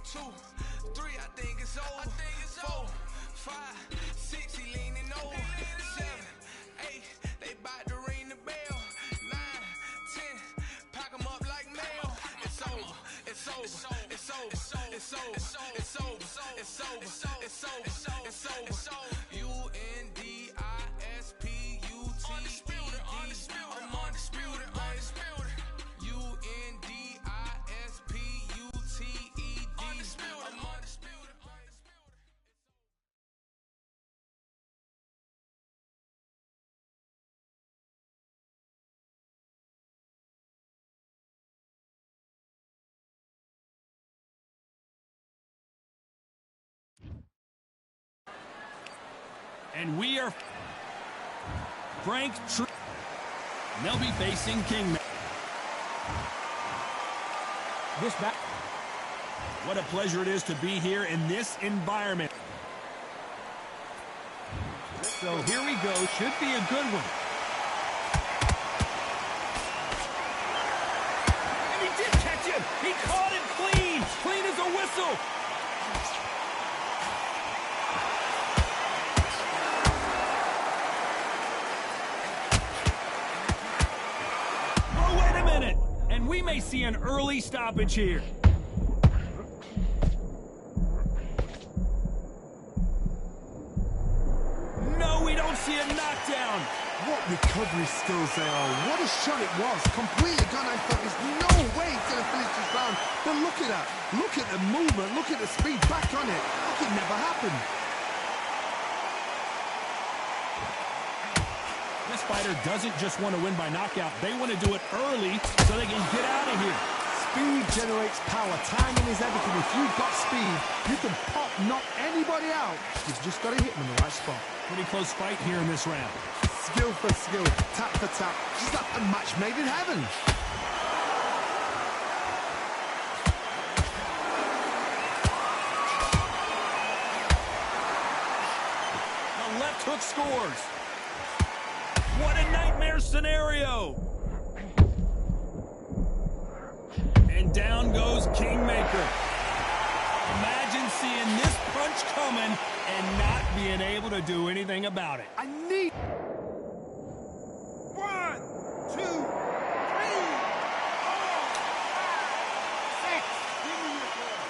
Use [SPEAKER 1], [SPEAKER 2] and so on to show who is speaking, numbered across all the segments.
[SPEAKER 1] 2, 3, I think it's over. 4, 5, 6, he leaning over. 7, 8, they bout to ring the bell. 9, 10, pack 'em up like mail. It's over, it's over, it's over, it's over, it's over, it's over, it's over, it's over, it's over. UNDISPUTED. I'm undisputed, undisputed. UNDISPUTED. I'm undisputed.
[SPEAKER 2] And we are Frank. They'll be facing King. This back. What a pleasure it is to be here in this environment. So here we go. Should be a good one. And he did catch him. He caught it clean. Clean as a whistle. And we may see an early stoppage here. No, we don't see a knockdown.
[SPEAKER 3] What recovery skills they are. What a shot it was. Completely gone. I thought there's no way he's going to finish this round. But look at that. Look at the movement. Look at the speed. Back on it. Like it never happened.
[SPEAKER 2] This fighter doesn't just want to win by knockout. They want to do it early so they can get out of here.
[SPEAKER 3] Speed generates power. Timing is everything. If you've got speed, you can pop, knock anybody out. You've just got to hit them in the right spot.
[SPEAKER 2] Pretty close fight here in this round.
[SPEAKER 3] Skill for skill, tap for tap. Just like a match made in heaven.
[SPEAKER 2] The left hook scores. What a nightmare scenario! And down goes Kingmaker. Imagine seeing this punch coming and not being able to do anything about it.
[SPEAKER 3] I need... 1, 2, 3, 4, 5, 6. Give me your ball.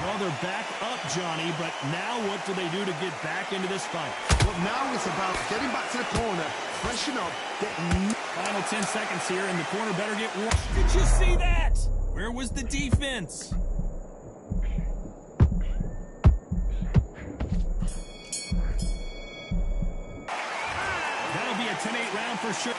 [SPEAKER 2] Well, they're back up, Johnny, but now what do they do to get back into this fight?
[SPEAKER 3] Well, now it's about getting back to the corner, freshen up, getting...
[SPEAKER 2] Final 10 seconds here, and the corner better get warm. Did you see that? Where was the defense? That'll be a 10-8 round for sure.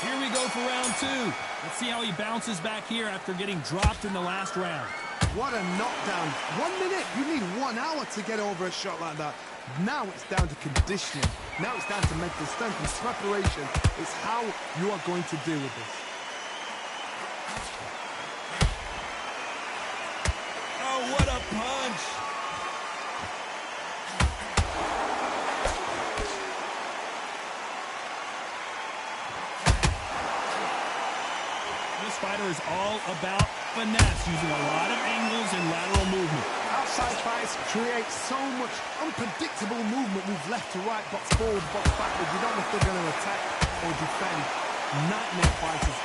[SPEAKER 2] Here we go for round 2. Let's see how he bounces back here after getting dropped in the last round.
[SPEAKER 3] What a knockdown. 1 minute. You need 1 hour to get over a shot like that. Now it's down to conditioning. Now it's down to mental strength and preparation. It's how you are going to deal with this.
[SPEAKER 2] Oh, what a punch. This fighter is all about finesse, using a lot of angles and lateral movement.
[SPEAKER 3] Outside fights create so much unpredictable movement. Move left to right, box forward, box backward. You don't know if they're going to attack or defend. Nightmare fighters.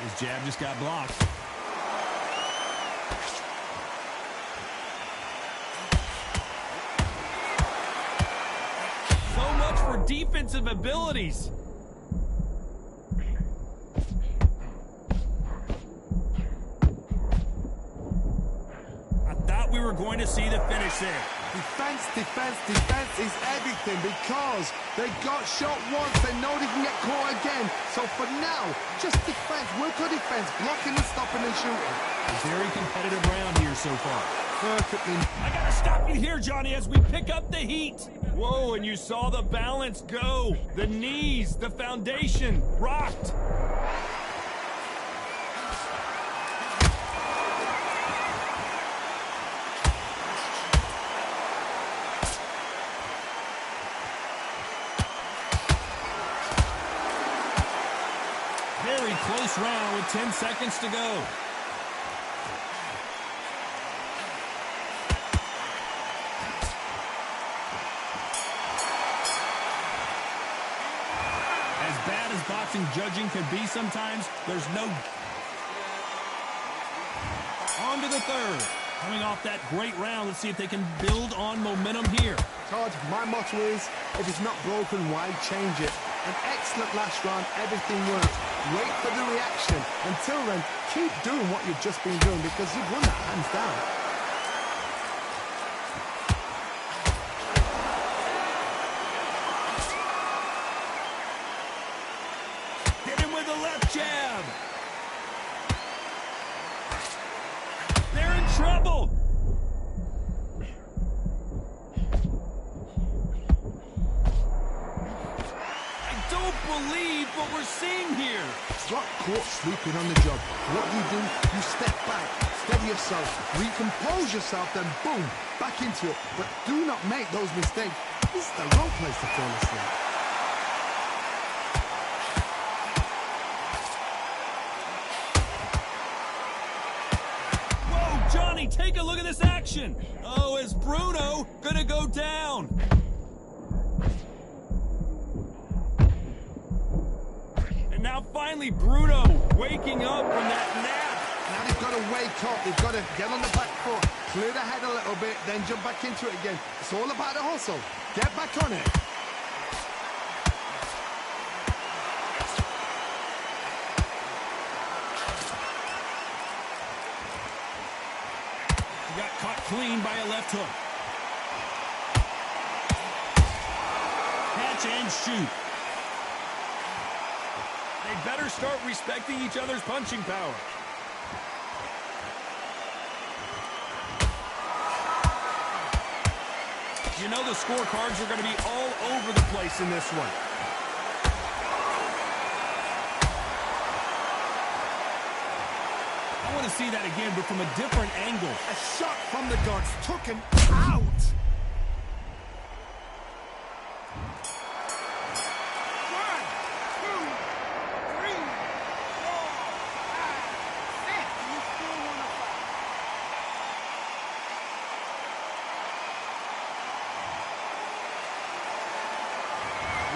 [SPEAKER 2] His jab just got blocked. So much for defensive abilities. We were going to see the finish there.
[SPEAKER 3] Defense, defense, defense is everything because they got shot once. They know they can get caught again. So for now, just defense, work on defense, blocking and stopping and shooting.
[SPEAKER 2] A very competitive round here so far.
[SPEAKER 3] Perfectly.
[SPEAKER 2] I gotta stop you here, Johnny, as we pick up the heat. Whoa, and you saw the balance go. The knees, the foundation, rocked. Very close round with 10 seconds to go. As bad as boxing judging can be sometimes, there's no... On to the third. Coming off that great round, let's see if they can build on momentum here.
[SPEAKER 3] Todd, my motto is, if it's not broken, why change it? An excellent last round, everything worked. Wait for the reaction. Until then, keep doing what you've just been doing because you've won that hands down.
[SPEAKER 2] Hit him with a left jab. They're in trouble. Believe what we're seeing here.
[SPEAKER 3] Got caught sleeping on the job. What do? You step back, steady yourself, recompose yourself, then boom, back into it. But do not make those mistakes. This is the wrong place to fall asleep.
[SPEAKER 2] Whoa, Johnny, take a look at this action. Oh, is Bruno gonna go down? Now finally Bruno waking up from that nap.
[SPEAKER 3] Now they've got to wake up. They've got to get on the back foot, clear the head a little bit, then jump back into it again. It's all about the hustle. Get back on it.
[SPEAKER 2] He got caught clean by a left hook. Catch and shoot. They better start respecting each other's punching power. You know the scorecards are going to be all over the place in this one. I want to see that again, but from a different angle.
[SPEAKER 3] A shot from the guards took him out.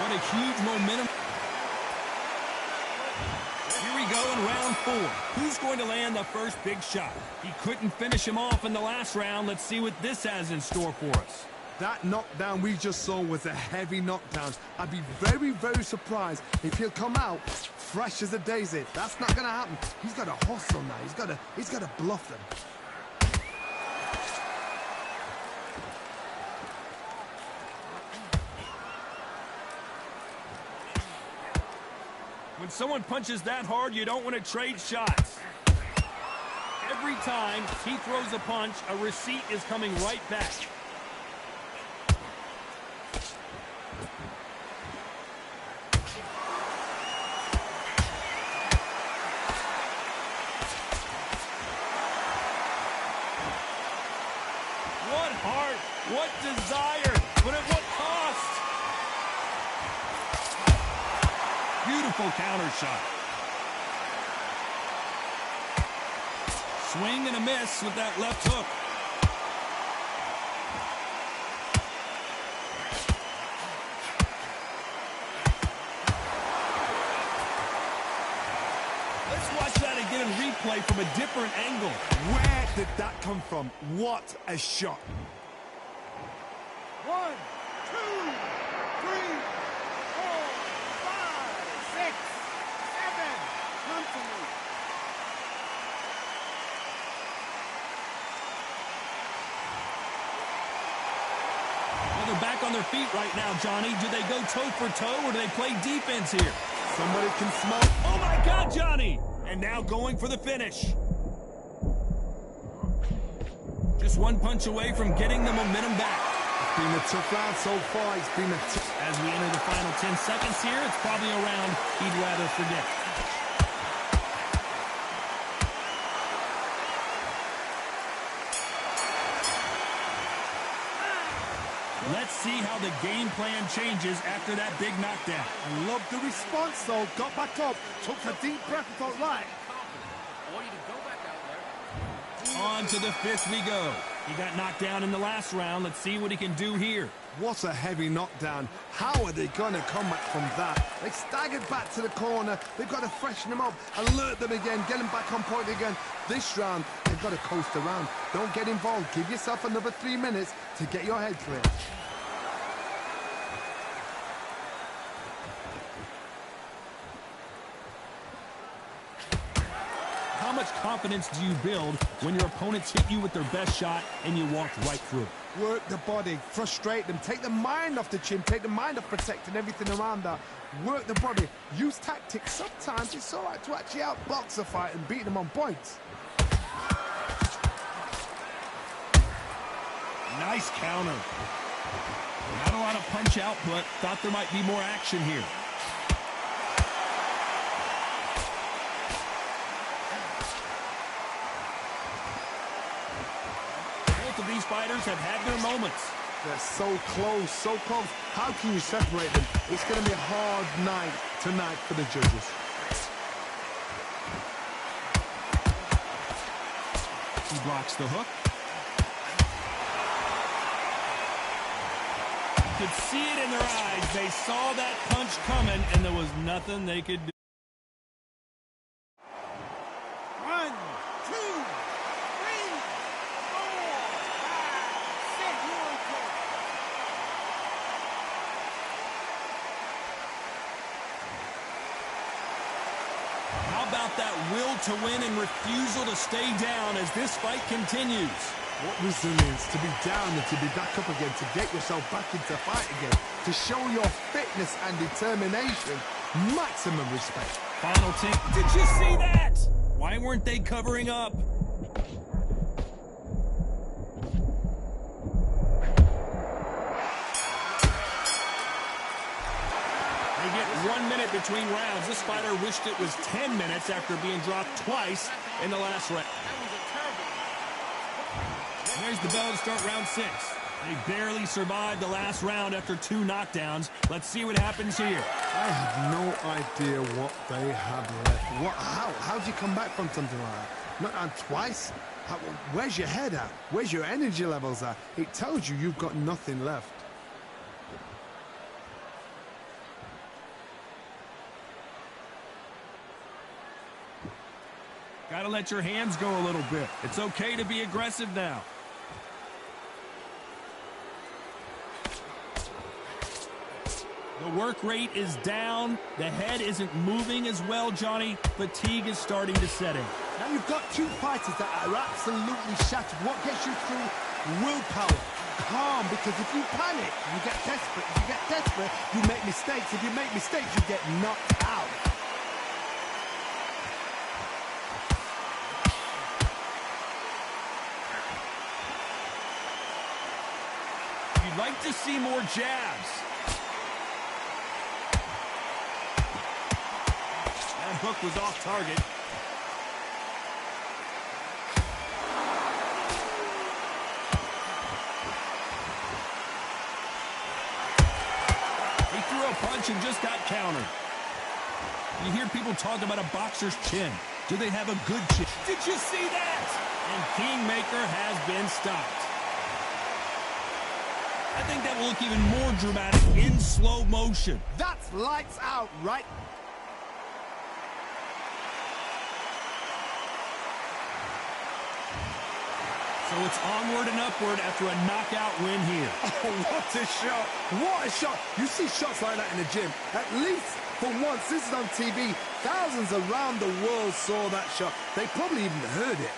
[SPEAKER 2] What a huge momentum. Here we go in round 4. Who's going to land the first big shot? He couldn't finish him off in the last round. Let's see what this has in store for us.
[SPEAKER 3] That knockdown we just saw was a heavy knockdown. I'd be very, very surprised if he'll come out fresh as a daisy. That's not going to happen. He's got to hustle now. He's got to bluff them.
[SPEAKER 2] When someone punches that hard, you don't want to trade shots. Every time he throws a punch, a receipt is coming right back. What heart, what desire, but at what cost? Beautiful counter shot. Swing and a miss with that left hook. Let's watch that again and replay from a different angle.
[SPEAKER 3] Where did that come from? What a shot.
[SPEAKER 4] 1, 2, 3, 4, 5, 6, 7. Come to me.
[SPEAKER 2] Well, they're back on their feet right now, Johnny. Do they go toe for toe or do they play defense here?
[SPEAKER 3] Somebody can smoke.
[SPEAKER 2] Oh my God, Johnny! And now going for the finish. Just one punch away from getting the momentum back.
[SPEAKER 3] It's been a tough round so far. It's been a
[SPEAKER 2] As we enter the final 10 seconds here, it's probably a round he'd rather forget. Let's see how the game plan changes after that big knockdown.
[SPEAKER 3] I love the response, though. Got back up, took a deep breath and thought, right.
[SPEAKER 2] On to the fifth we go. He got knocked down in the last round. Let's see what he can do here.
[SPEAKER 3] What a heavy knockdown. How are they going to come back from that? They staggered back to the corner. They've got to freshen them up, alert them again, get them back on point again. This round, they've got to coast around. Don't get involved. Give yourself another 3 minutes to get your head clear.
[SPEAKER 2] How much confidence do you build when your opponents hit you with their best shot and you walk right through it?
[SPEAKER 3] Work the body, frustrate them, take the mind off the chin, take the mind off protecting everything around that. Work the body, use tactics. Sometimes it's all right to actually outbox a fight and beat them on points.
[SPEAKER 2] Nice counter. Not a lot of punch out, but thought there might be more action here. Both of these fighters have had their moments.
[SPEAKER 3] They're so close, so close. How can you separate them? It's going to be a hard night tonight for the judges.
[SPEAKER 2] He blocks the hook. You could see it in their eyes. They saw that punch coming, and there was nothing they could do.
[SPEAKER 4] 1, 2, 3, 4, 5, 6. You on court.
[SPEAKER 2] How about that will to win and refusal to stay down as this fight continues?
[SPEAKER 3] What resilience to be down and to be back up again, to get yourself back into fight again, to show your fitness and determination. Maximum respect.
[SPEAKER 2] Final tick. Did you see that? Why weren't they covering up? They get 1 minute between rounds. This fighter wished it was 10 minutes after being dropped twice in the last round. There's the bell to start round 6. They barely survived the last round after 2 knockdowns. Let's see what happens here.
[SPEAKER 3] I have no idea what they have left. What? How do you come back from something like that? Not on twice? Where's your head at? Where's your energy levels at? It tells you you've got nothing left.
[SPEAKER 2] Gotta let your hands go a little bit. It's okay to be aggressive now. The work rate is down. The head isn't moving as well, Johnny. Fatigue is starting to set in.
[SPEAKER 3] Now you've got 2 fighters that are absolutely shattered. What gets you through? Willpower. Calm, because if you panic, you get desperate. If you get desperate, you make mistakes. If you make mistakes, you get knocked out.
[SPEAKER 2] You'd like to see more jabs. That hook was off target. He threw a punch and just got countered. You hear people talk about a boxer's chin. Do they have a good chin? Did you see that? And Kingmaker has been stopped. I think that will look even more dramatic in slow motion.
[SPEAKER 3] That's lights out, right?
[SPEAKER 2] So it's onward and upward after a knockout win here.
[SPEAKER 3] Oh, what a shot. What a shot. You see shots like that in the gym. At least for once, this is on TV. Thousands around the world saw that shot. They probably even heard it.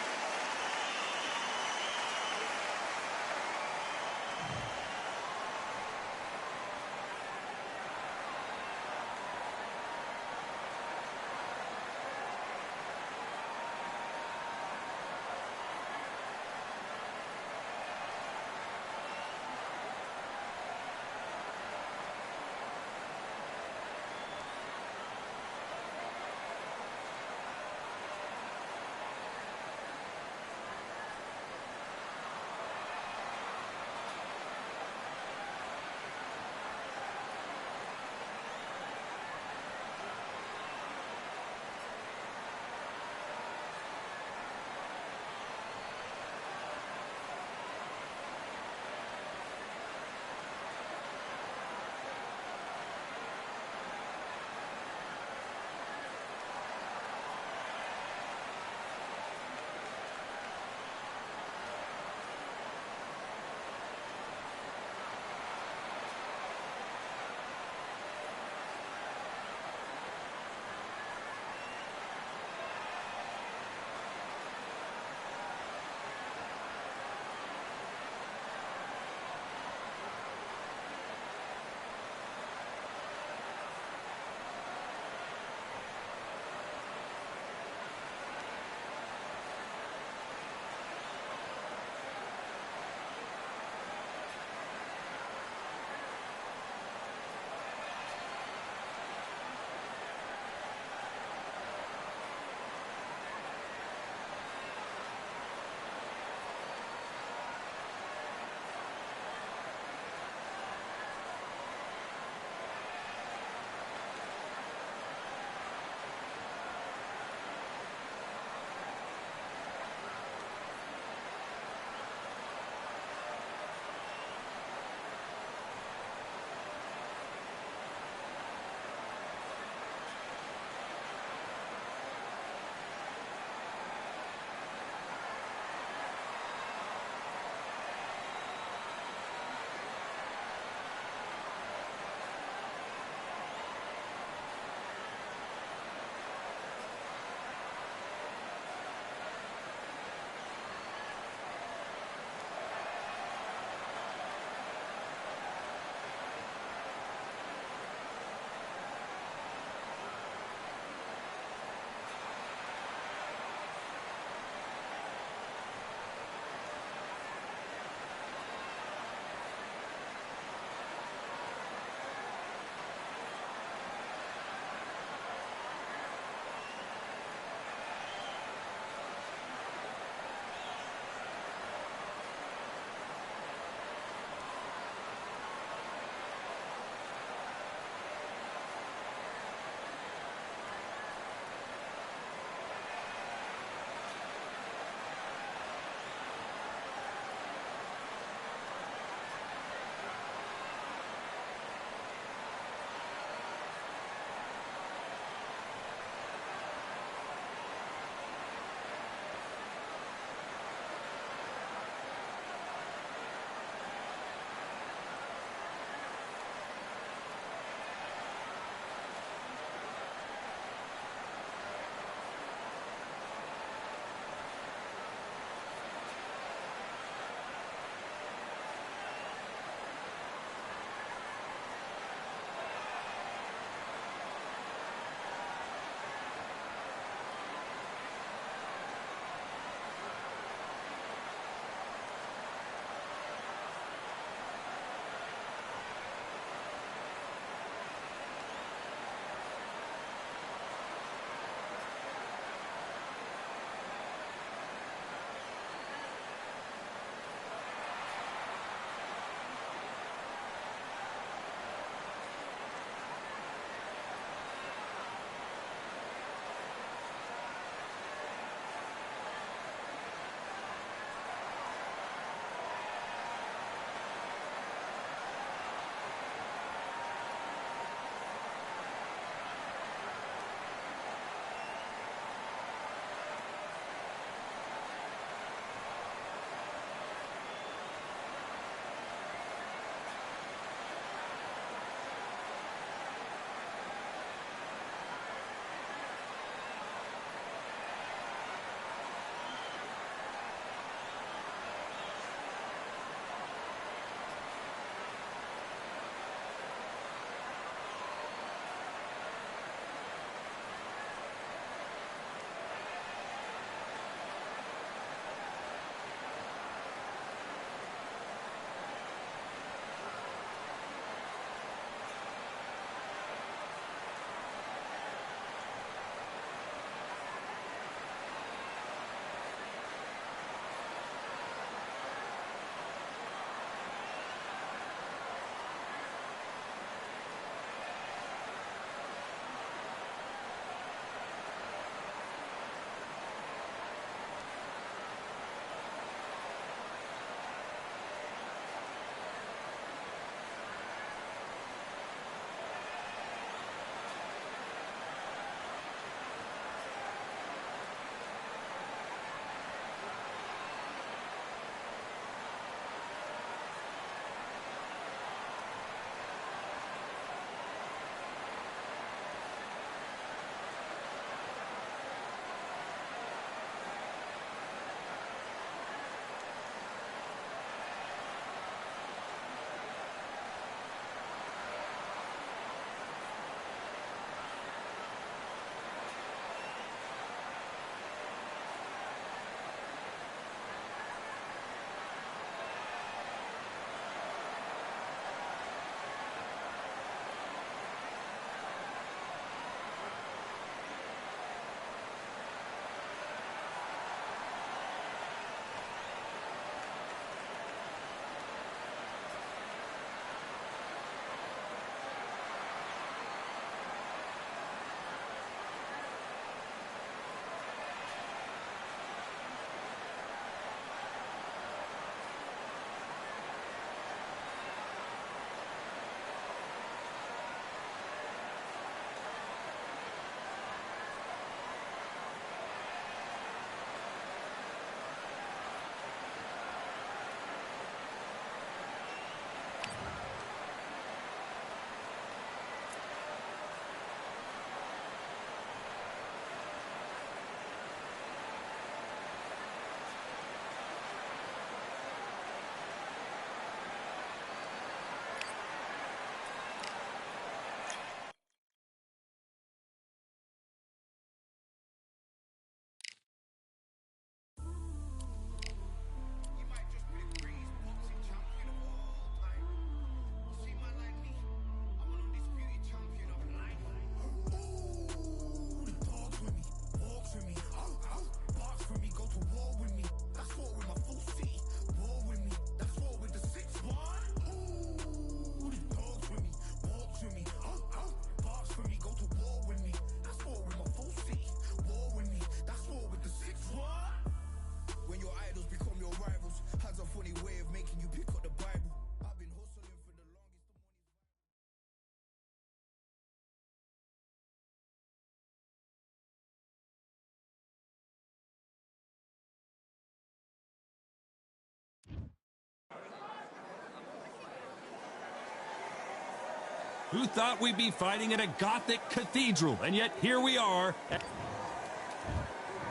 [SPEAKER 2] Who thought we'd be fighting at a Gothic cathedral? And yet here we are.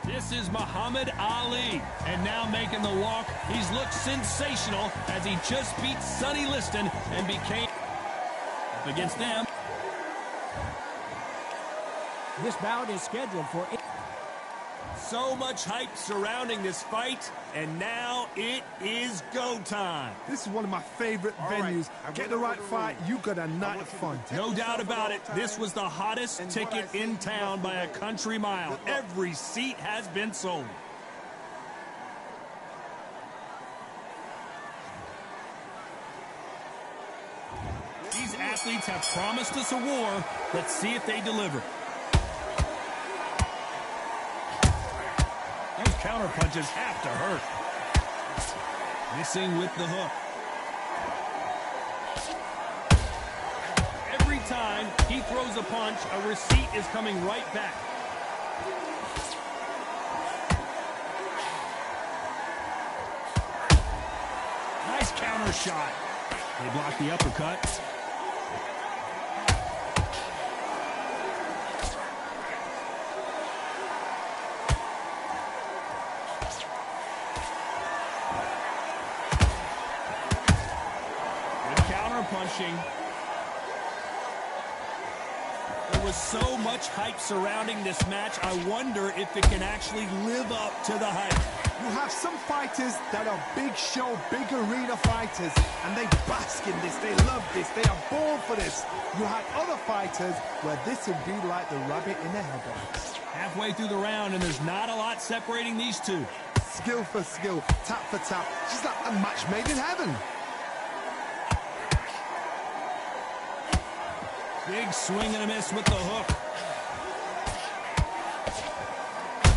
[SPEAKER 2] This is Muhammad Ali. And now making the walk, he's looked sensational as he just beat Sonny Liston and became up against them.
[SPEAKER 5] This bout is scheduled for...
[SPEAKER 2] So much hype surrounding this fight, and now it is go time.
[SPEAKER 3] This is one of my favorite venues. Get the right fight, you got a night of fun.
[SPEAKER 2] No doubt about it, this was the hottest ticket in town by a country mile. Every seat has been sold. These athletes have promised us a war. Let's see if they deliver. Those counter punches have to hurt. Missing with the hook. Every time he throws a punch, a receipt is coming right back. Nice counter shot. They block the uppercut. Punching. There was so much hype surrounding this match, I wonder if it can actually live up to the hype.
[SPEAKER 3] You have some fighters that are big show, big arena fighters, and they bask in this, they love this, they are born for this. You have other fighters where this would be like the rabbit in the headlights.
[SPEAKER 2] Halfway through the round, and there's not a lot separating these two.
[SPEAKER 3] Skill for skill, tap for tap, just like a match made in heaven.
[SPEAKER 2] Big swing and a miss with the hook.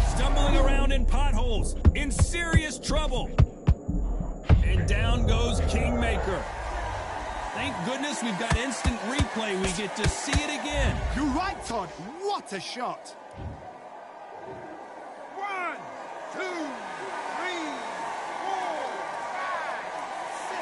[SPEAKER 2] Stumbling around in potholes, in serious trouble. And down goes Kingmaker. Thank goodness we've got instant replay. We get to see it again.
[SPEAKER 3] You're right, Todd. What a shot.
[SPEAKER 4] 1, 2, 3, 4, 5, 6.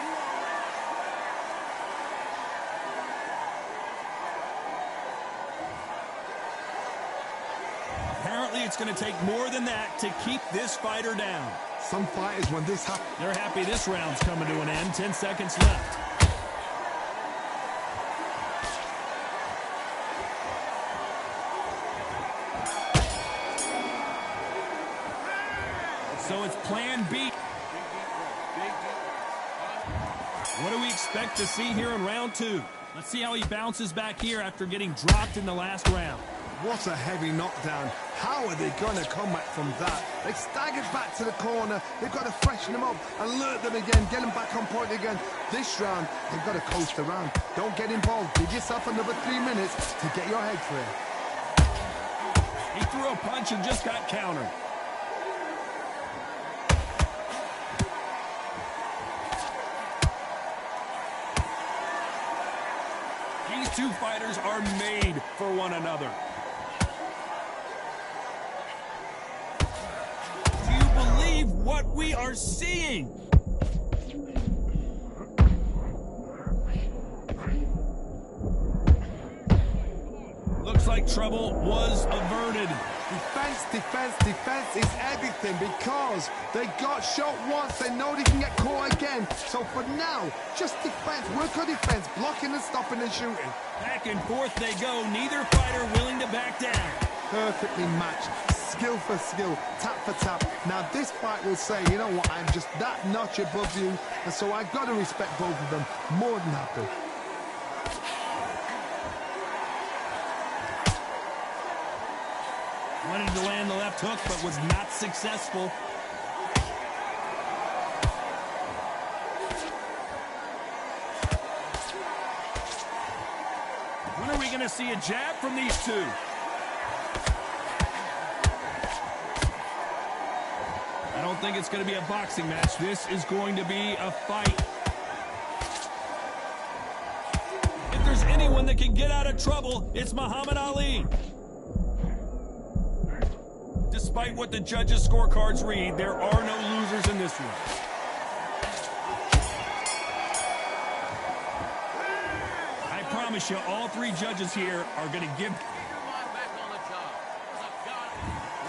[SPEAKER 2] Apparently it's going to take more than that to keep this fighter down.
[SPEAKER 3] Some fighters, when this happens...
[SPEAKER 2] They're happy this round's coming to an end. 10 seconds left. So it's plan B. What do we expect to see here in round 2? Let's see how he bounces back here after getting dropped in the last round.
[SPEAKER 3] What a heavy knockdown. How are they going to come back from that? They staggered back to the corner. They've got to freshen them up, alert them again, get them back on point again. This round, they've got to coast around. Don't get involved. Give yourself another 3 minutes to get your head clear.
[SPEAKER 2] He threw a punch and just got countered. These two fighters are made for one another. Do you believe what we are seeing? Looks like trouble was averted.
[SPEAKER 3] Defense, defense, defense is everything because they got shot once. They know they can get caught again. So for now, just defense. Work on defense, blocking and stopping and shooting.
[SPEAKER 2] Back and forth they go. Neither fighter willing to back down.
[SPEAKER 3] Perfectly matched. Skill for skill, tap for tap. Now this fight will say, you know what, I'm just that notch above you. And so I've got to respect both of them. More than happy.
[SPEAKER 2] Wanted to land the left hook, but was not successful. When are we going to see a jab from these two? I don't think it's going to be a boxing match. This is going to be a fight. If there's anyone that can get out of trouble, it's Muhammad Ali. Despite what the judges' scorecards read, there are no losers in this one. I promise promise you, all three judges here are going to give...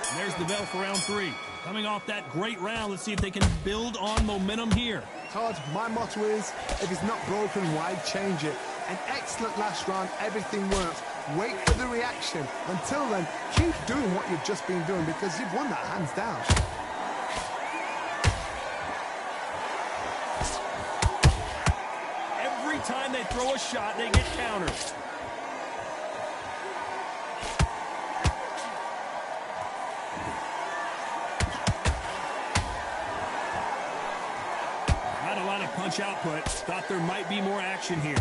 [SPEAKER 2] And there's the bell for round 3. Coming off that great round, let's see if they can build on momentum here.
[SPEAKER 3] Todd, my motto is, if it's not broken, why change it? An excellent last round, everything works. Wait for the reaction. Until then, keep doing what you've just been doing because you've won that hands down.
[SPEAKER 2] Every time they throw a shot, they get countered. Not a lot of punch output. Thought there might be more action here.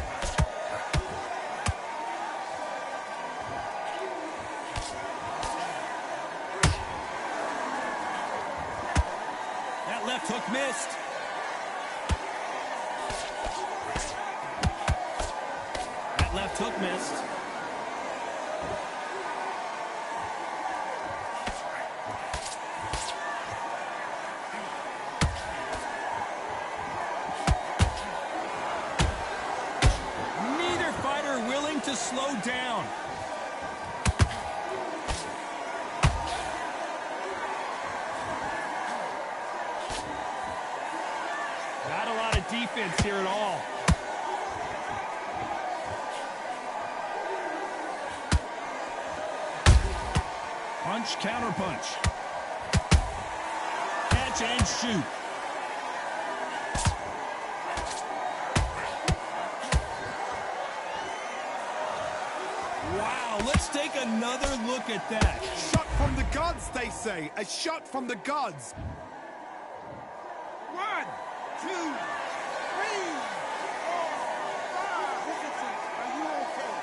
[SPEAKER 2] That left hook missed. That left hook missed. To slow down. Not a lot of defense here at all. Punch, counter punch. Catch and shoot. Wow, let's take another look at that.
[SPEAKER 3] Shot from the gods, they say. A shot from the gods.
[SPEAKER 4] 1, 2, 3, 4, 5. Visitant, are you okay?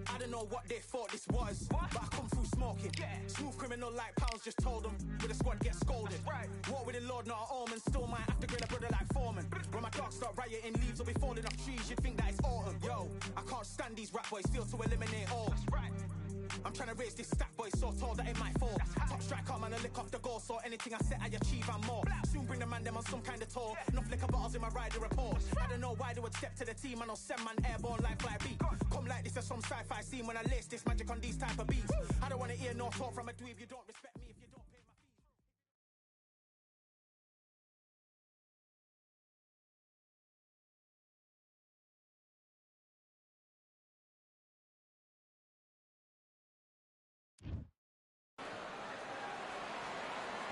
[SPEAKER 6] I don't know what they thought this was, but I come through smoking. Smooth criminal like pounds, just told them with a squad get scolded. Walk with the Lord, not an omen. Still might have to grade a brother like Foreman. When my dogs start rioting, leaves will be falling off trees. You'd think that it's autumn. Yo, I can't stand these rap boys, feel to eliminate all. I'm trying to raise this stack, boy, so tall that it might fall. Top striker, man, I lick off the goal, so anything I set, I achieve and more. Soon bring the man them on some kind of tour. Enough liquor bottles in my rider report. I don't know why they would step to the team, I know send man airborne like fly beat. Come like this as some sci-fi scene when I lace this magic on these type of beats. I don't want to hear no talk from a dweeb, you don't respect me if you don't pay my fee.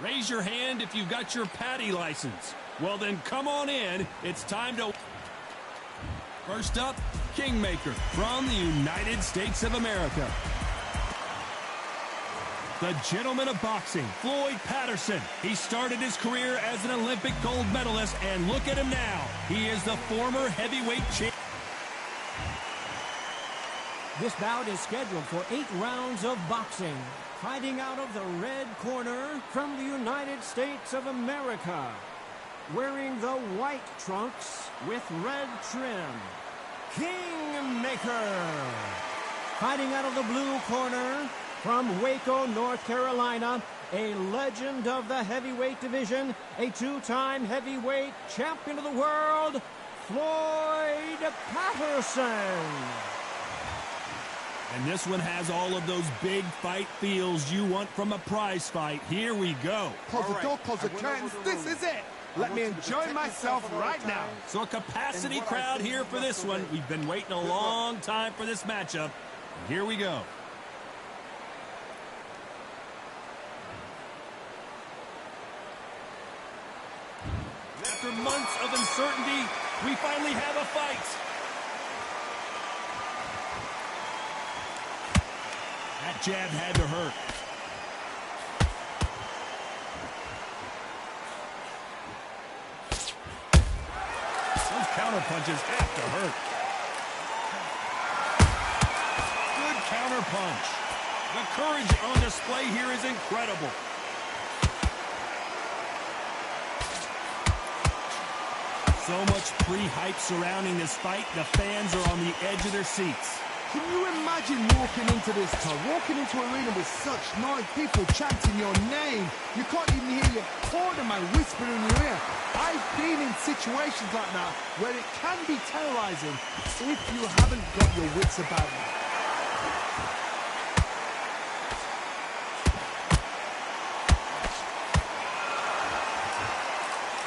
[SPEAKER 2] Raise your hand if you've got your paddy license. Well, then come on in. It's time to... First up, Kingmaker from the United States of America. The gentleman of boxing, Floyd Patterson. He started his career as an Olympic gold medalist, and look at him now. He is the former heavyweight champion.
[SPEAKER 5] This bout is scheduled for 8 rounds of boxing. Fighting out of the red corner from the United States of America. Wearing the white trunks with red trim, Kingmaker. Fighting out of the blue corner from Waco, North Carolina, a legend of the heavyweight division, a 2-time heavyweight champion of the world, Floyd Patterson.
[SPEAKER 2] And this one has all of those big fight feels you want from a prize fight. Here we go.
[SPEAKER 3] Close the door, close the curtains. This is it. Let me enjoy myself right now.
[SPEAKER 2] So a capacity crowd here for this one. We've been waiting a long time for this matchup. Here we go. After months of uncertainty, we finally have a fight. That jab had to hurt. Counter punches have to hurt. Good counter punch. The courage on display here is incredible. So much pre-hype surrounding this fight. The fans are on the edge of their seats.
[SPEAKER 3] Can you imagine walking into this club, walking into an arena with such noise, people chanting your name? You can't even hear your cornerman whispering in your ear. I've been in situations like that where it can be terrorizing if you haven't got your wits about you.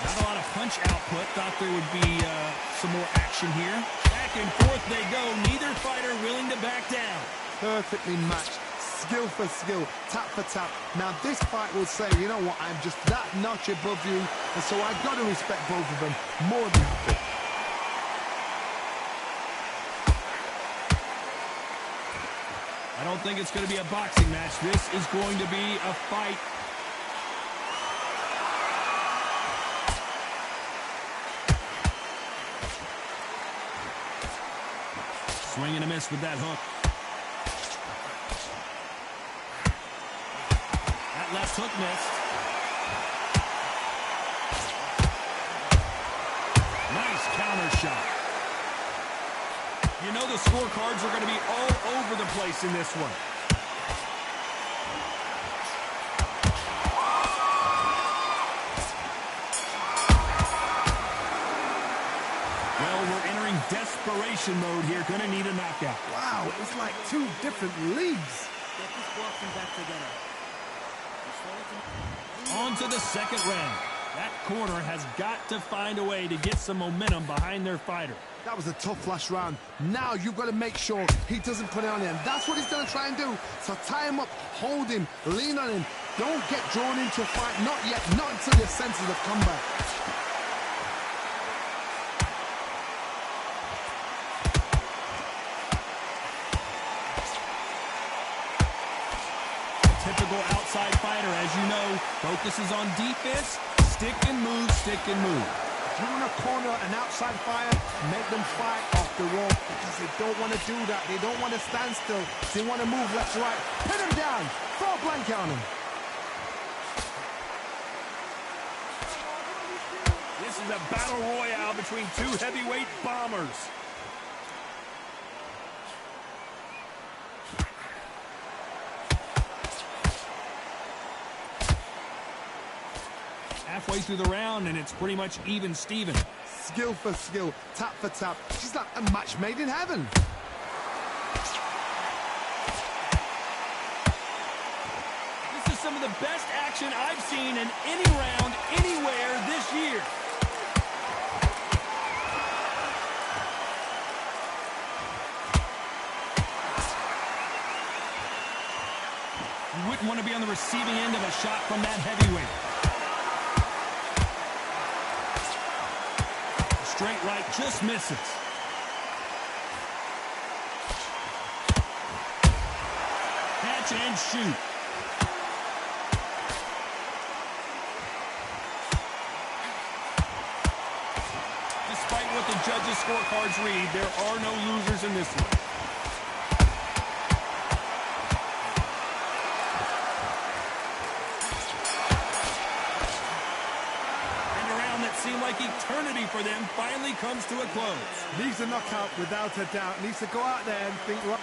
[SPEAKER 2] Not a lot of punch output. Thought there would be some more action here. Back and forth they go. Neither fighter willing to back down.
[SPEAKER 3] Perfectly matched. Skill for skill, tap for tap. Now this fight will say, you know what, I'm just that notch above you, and so I've got to respect both of them more than happy.
[SPEAKER 2] I don't think it's going to be a boxing match. This is going to be a fight. Swing and a miss with that hook. That left hook missed. Nice counter shot. You know the scorecards are going to be all over the place in this one. Well, we're entering desperation mode here. Going to need a knockout.
[SPEAKER 3] Wow, it's like two different leagues.
[SPEAKER 6] Get this boxing back together.
[SPEAKER 2] On to the second round. That corner has got to find a way to get some momentum behind their fighter.
[SPEAKER 3] That was a tough last round. Now you've got to make sure he doesn't put it on him. That's what he's going to try and do. So tie him up, hold him, lean on him. Don't get drawn into a fight. Not yet. Not until your senses have come back.
[SPEAKER 2] Typical outside fighter, as you know, focuses on defense, stick and move, stick and move.
[SPEAKER 3] If you want to corner an outside fighter, make them fight off the rope because they don't want to do that. They don't want to stand still. They want to move left to right. Pin him down. Throw a blanket on him.
[SPEAKER 2] This is a battle royale between two heavyweight bombers. Halfway through the round, and it's pretty much even Steven.
[SPEAKER 3] Skill for skill, tap for tap. She's like a match made in heaven.
[SPEAKER 2] This is some of the best action I've seen in any round, anywhere this year. You wouldn't want to be on the receiving end of a shot from that heavyweight. Straight right just misses. Catch and shoot. Despite what the judges' scorecards read, there are no losers in this one. Seemed like eternity for them finally comes to a close.
[SPEAKER 3] Needs a knockout without a doubt. Needs to go out there and think, right.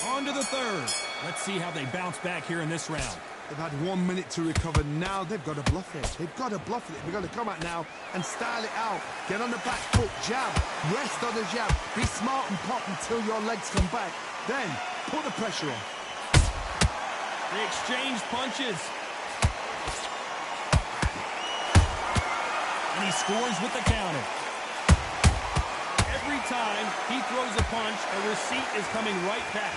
[SPEAKER 2] On to the third. Let's see how they bounce back here in this round.
[SPEAKER 3] They've had 1 minute to recover. Now they've got to bluff it. They've got to bluff it. They've got to come out now and style it out. Get on the back foot, jab, rest on the jab. Be smart and pop until your legs come back. Then put the pressure on.
[SPEAKER 2] They exchange punches. And he scores with the counter. Every time he throws a punch, a receipt is coming right back.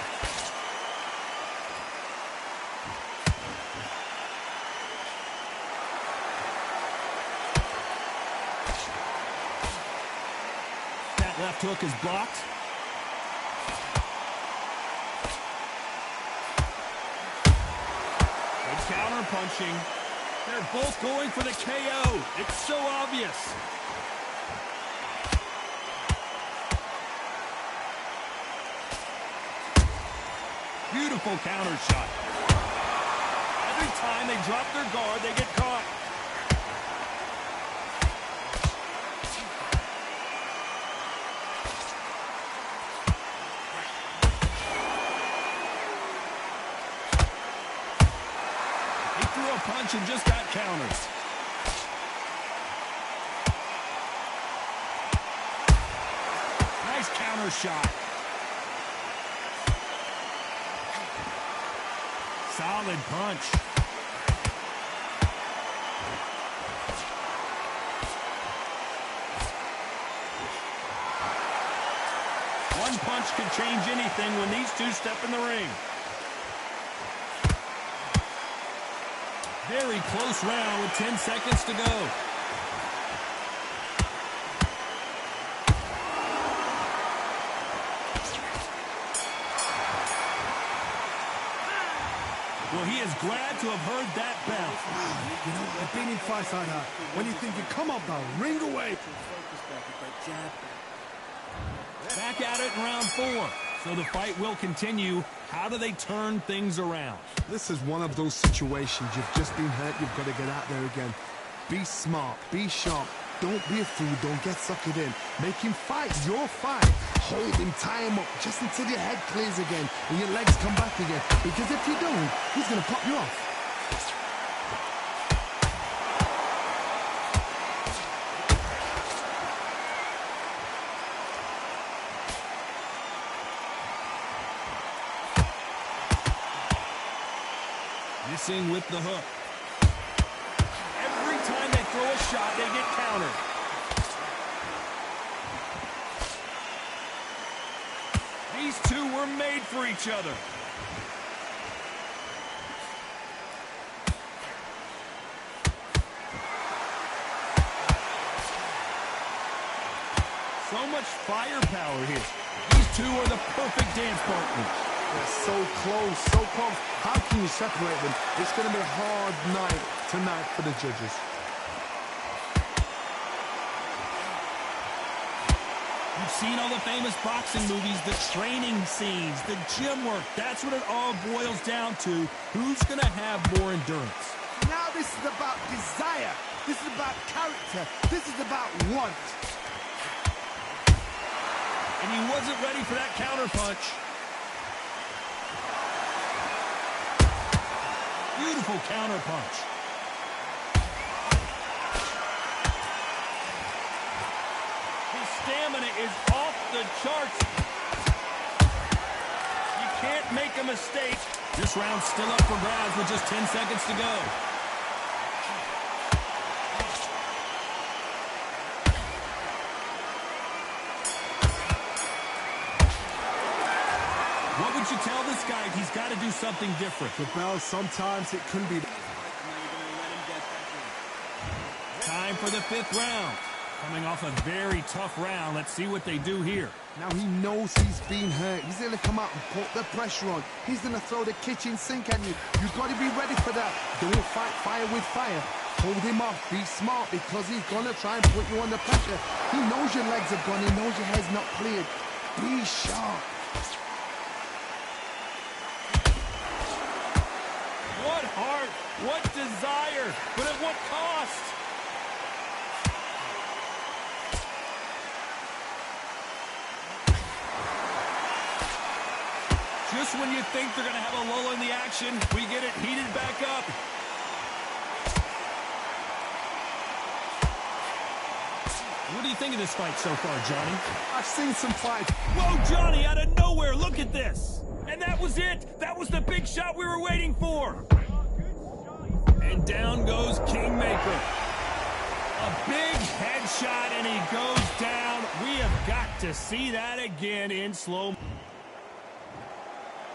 [SPEAKER 2] That left hook is blocked. Good counter punching. They're both going for the KO. It's so obvious. Beautiful counter shot. Every time they drop their guard, they get caught. He threw a punch and just got countered. Nice counter shot. Solid punch. One punch could change anything when these two step in the ring. Very close round with 10 seconds to go. Well, he is glad to have heard that bell.
[SPEAKER 3] You know, I've been in fights like that. When you're thinking, come on, pal, ring away.
[SPEAKER 2] Back at it in round 4. So the fight will continue. How do they turn things around?
[SPEAKER 3] This is one of those situations. You've just been hurt. You've got to get out there again. Be smart. Be sharp. Don't be a fool. Don't get suckered in. Make him fight your fight. Hold him, tie him up, just until your head clears again and your legs come back again. Because if you don't, he's going to pop you off.
[SPEAKER 2] Missing with the hook. Every time they throw a shot, they get countered. These two were made for each other. So much firepower here. These two are the perfect dance partners.
[SPEAKER 3] They're so close, so close. How can you separate them? It's going to be a hard night tonight for the judges.
[SPEAKER 2] You've seen all the famous boxing movies, the training scenes, the gym work. That's what it all boils down to. Who's going to have more endurance?
[SPEAKER 3] Now this is about desire. This is about character. This is about want.
[SPEAKER 2] And he wasn't ready for that counter punch. Beautiful counter punch. His stamina is off the charts. You can't make a mistake. This round's still up for grabs with just 10 seconds to go. What would you tell this guy if he's got to do something different?
[SPEAKER 3] For Bell, sometimes it can be.
[SPEAKER 2] Time for the 5th round. Coming off a very tough round. Let's see what they do here.
[SPEAKER 3] Now he knows he's been hurt. He's going to come out and put the pressure on. He's going to throw the kitchen sink at you. You've got to be ready for that. Don't fight fire with fire. Hold him off. Be smart because he's going to try and put you under pressure. He knows your legs are gone. He knows your head's not cleared. Be sharp.
[SPEAKER 2] What heart, what desire, but at what cost? Just when you think they're going to have a lull in the action, we get it heated back up. What do you think of this fight so far, Johnny?
[SPEAKER 3] I've seen some fights.
[SPEAKER 2] Whoa, Johnny, out of nowhere, look at this. And that was it. That was the big shot we were waiting for. And down goes Kingmaker. A big headshot, and he goes down. We have got to see that again in slow motion.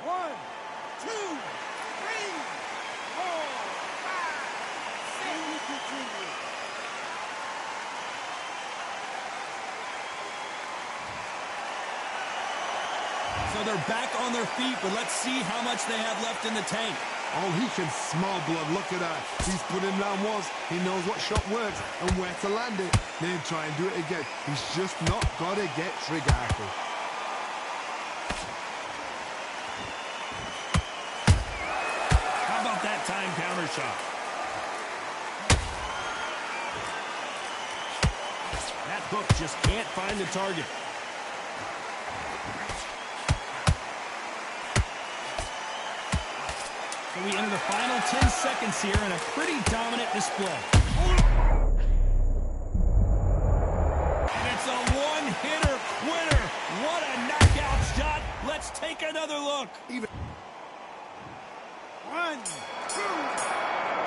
[SPEAKER 4] 1, 2, 3, 4, 5, 6. And we continue.
[SPEAKER 2] So they're back on their feet, but let's see how much they have left in the tank.
[SPEAKER 3] Oh, he can smell blood. Look at that. He's put in round once. He knows what shot works and where to land it. Then try and do it again. He's just not got to get trigger happy.
[SPEAKER 2] How about that time counter shot? That hook just can't find the target. So we enter the final 10 seconds here in a pretty dominant display. And it's a one-hitter quitter. What a knockout shot. Let's take another look.
[SPEAKER 4] 1, 2,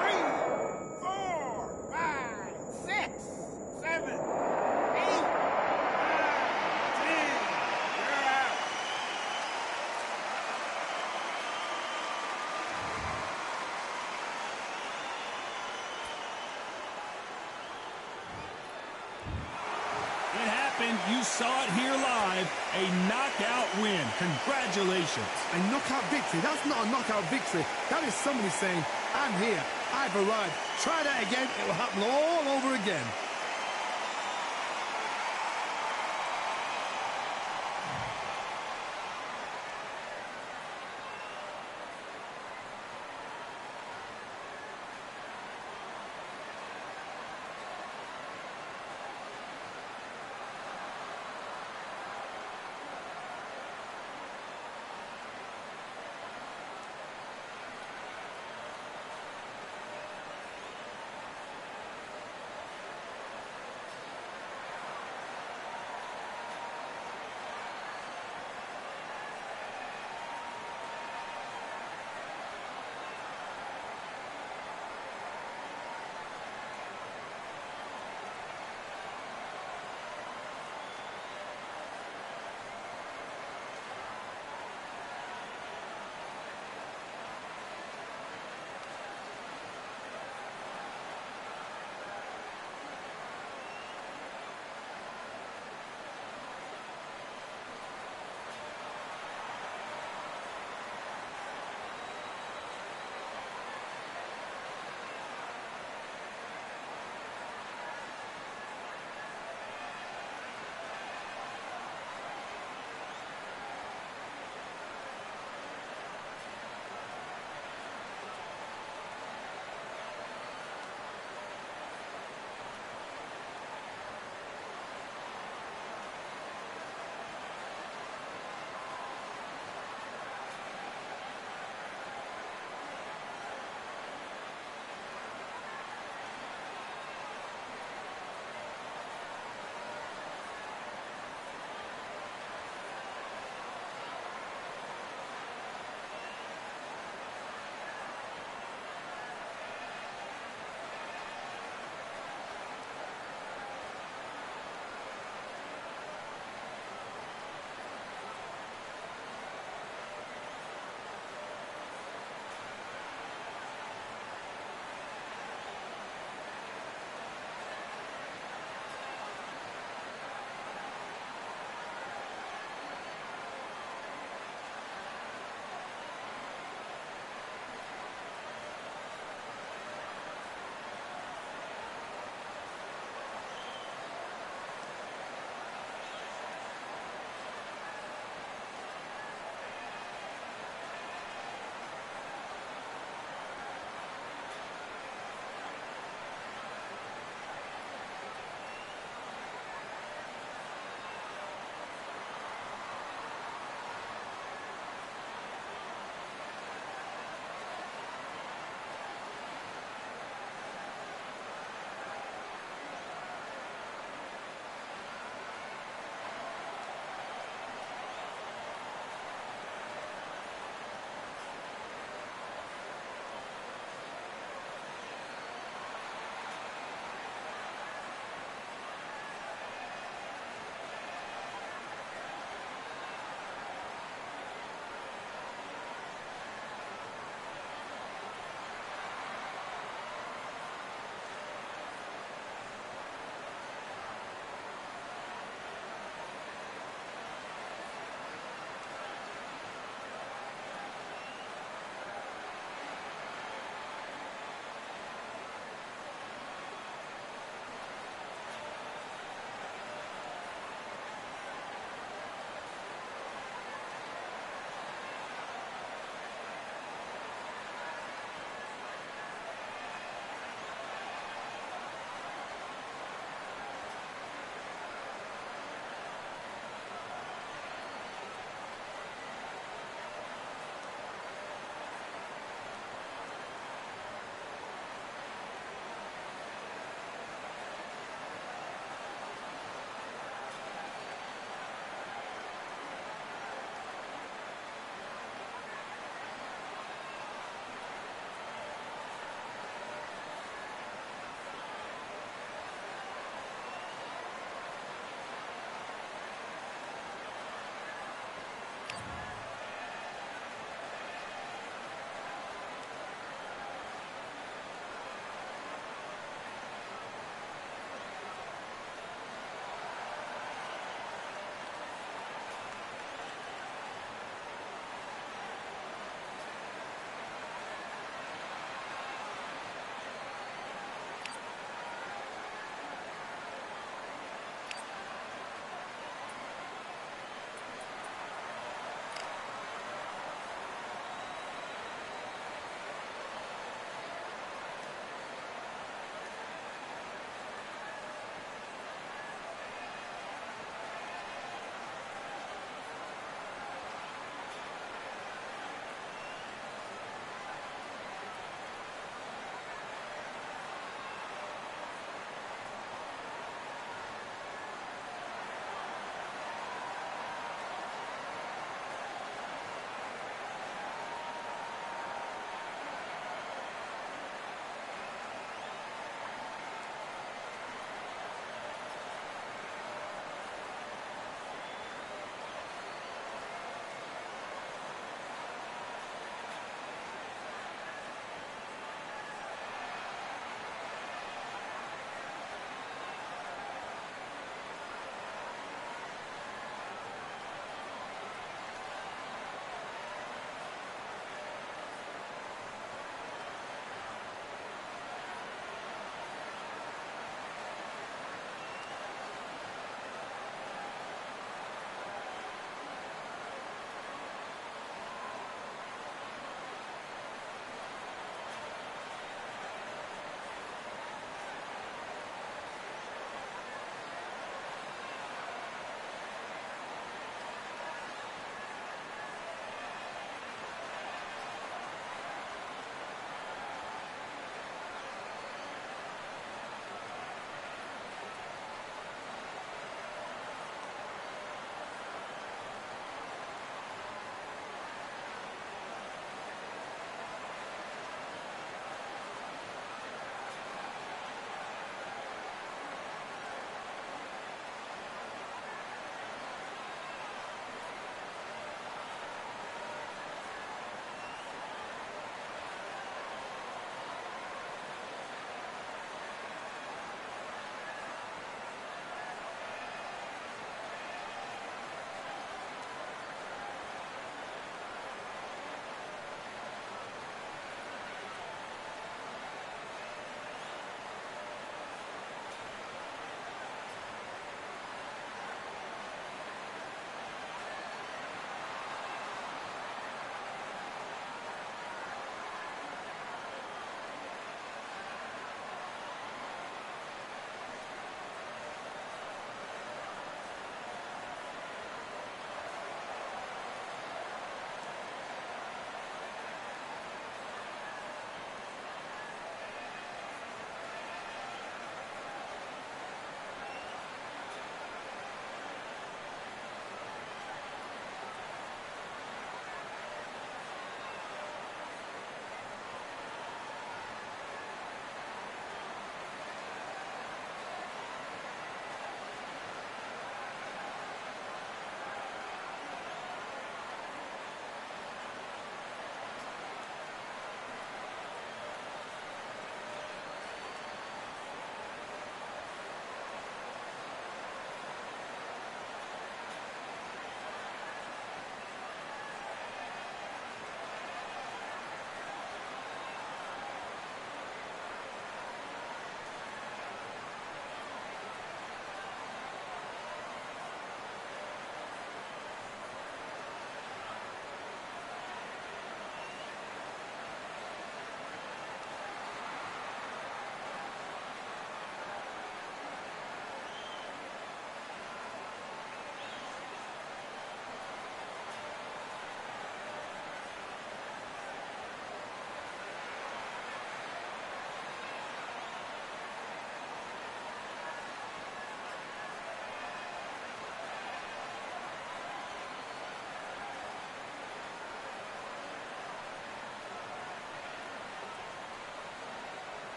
[SPEAKER 4] 3, 4, 5, 6, 7, 8, 9, 10. You're out.
[SPEAKER 2] It happened. You saw it here live. A knockout win. Congratulations.
[SPEAKER 3] A knockout victory? That's not a knockout victory. That is somebody saying, I'm here, I've arrived. Try that again, it will happen all over again.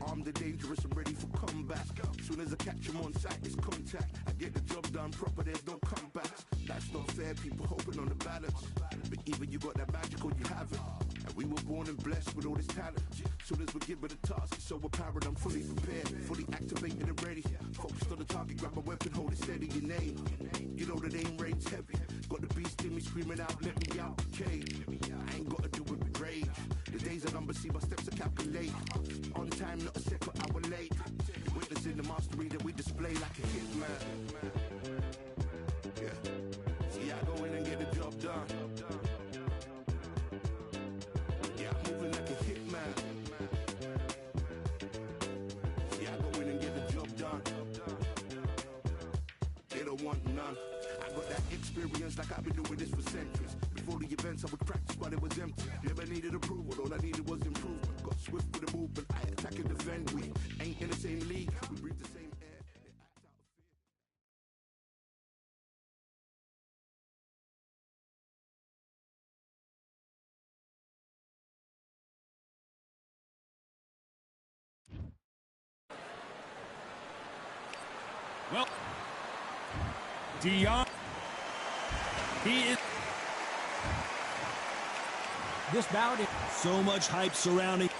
[SPEAKER 7] Armed and dangerous and ready for combat. Soon as I catch him on sight, it's contact. I get the job done proper, there's no comeback. That's not fair, people hoping on the balance. But even you got that magic or you haven't. And we were born and blessed with all this talent. Soon as we're given a task, it's so apparent I'm fully prepared, fully activated and ready. Focused on the target, grab my weapon, hold it steady, your name. You know the name rain's heavy. Got the beast in me screaming out, let me out the cave. I ain't gotta do it with rage. The days are numbered, see my steps are calculate. On time, not a second hour late. Witnessing the mastery that we display like a hitman. Yeah. See, I go in and get the job done. Yeah, I'm moving like a hitman. See, I go in and get the job done. They don't want none. I got that experience like I've been doing this for centuries. Before the events I would practice but it was empty. Never needed approval, all I needed was improvement. Got swift with the movement, I attack and defend. We ain't in the same league, we breathe the same air.
[SPEAKER 2] Well, Dion, he is.
[SPEAKER 5] This bout is
[SPEAKER 2] So much hype surrounding.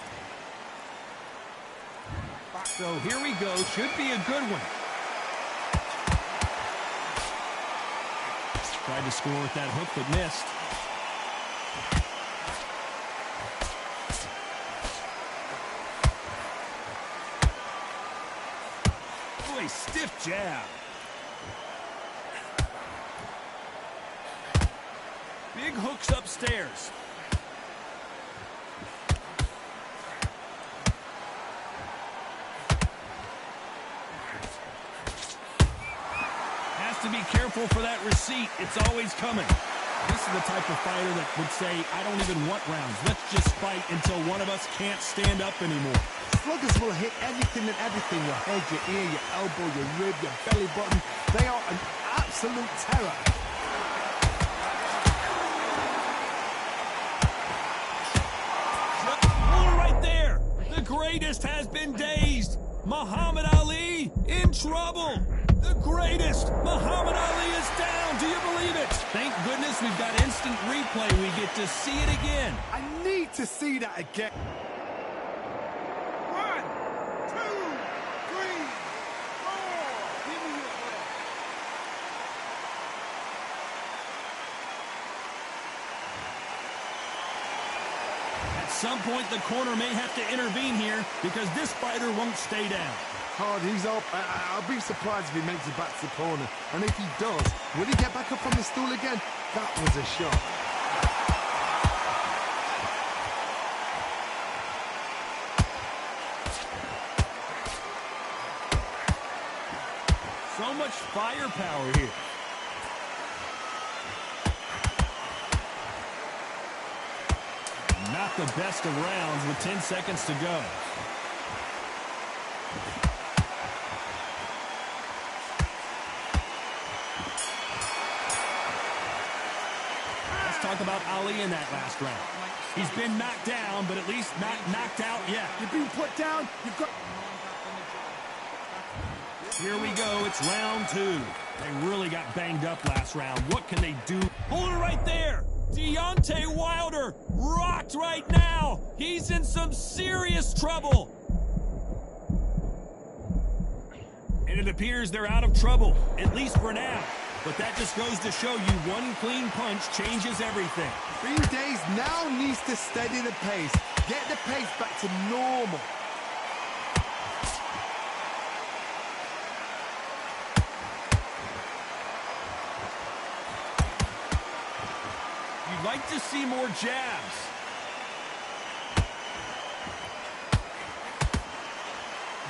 [SPEAKER 2] So here we go. Should be a good one. Tried to score with that hook, but missed. Boy, stiff jab. Big hooks upstairs. To be careful for that receipt. It's always coming. This is the type of fighter that would say, I don't even want rounds. Let's just fight until one of us can't stand up anymore.
[SPEAKER 3] Sluggers will hit anything and everything. Your head, your ear, your elbow, your rib, your belly button. They are an absolute terror.
[SPEAKER 2] Oh, right there. The greatest has been dazed. Muhammad Ali in trouble. The greatest! Muhammad Ali is down! Do you believe it? Thank goodness we've got instant replay. We get to see it again.
[SPEAKER 3] I need to see that again.
[SPEAKER 4] 1, 2, 3, 4. Give me your breath.
[SPEAKER 2] At some point, the corner may have to intervene here because this fighter won't stay down.
[SPEAKER 3] Hard, he's up. I'll be surprised if he makes it back to the corner. And if he does, will he get back up from the stool again? That was a shot.
[SPEAKER 2] So much firepower here. Not the best of rounds with 10 seconds to go. Talk about Ali in that last round. He's been knocked down, but at least not knocked out yet.
[SPEAKER 3] You're being put down. You've got...
[SPEAKER 2] Here we go. It's round 2. They really got banged up last round. What can they do? Hold it right there. Deontay Wilder rocked right now. He's in some serious trouble. And it appears they're out of trouble, at least for now. But that just goes to show you one clean punch changes everything.
[SPEAKER 3] Green Days now needs to steady the pace. Get the pace back to normal.
[SPEAKER 2] You'd like to see more jabs.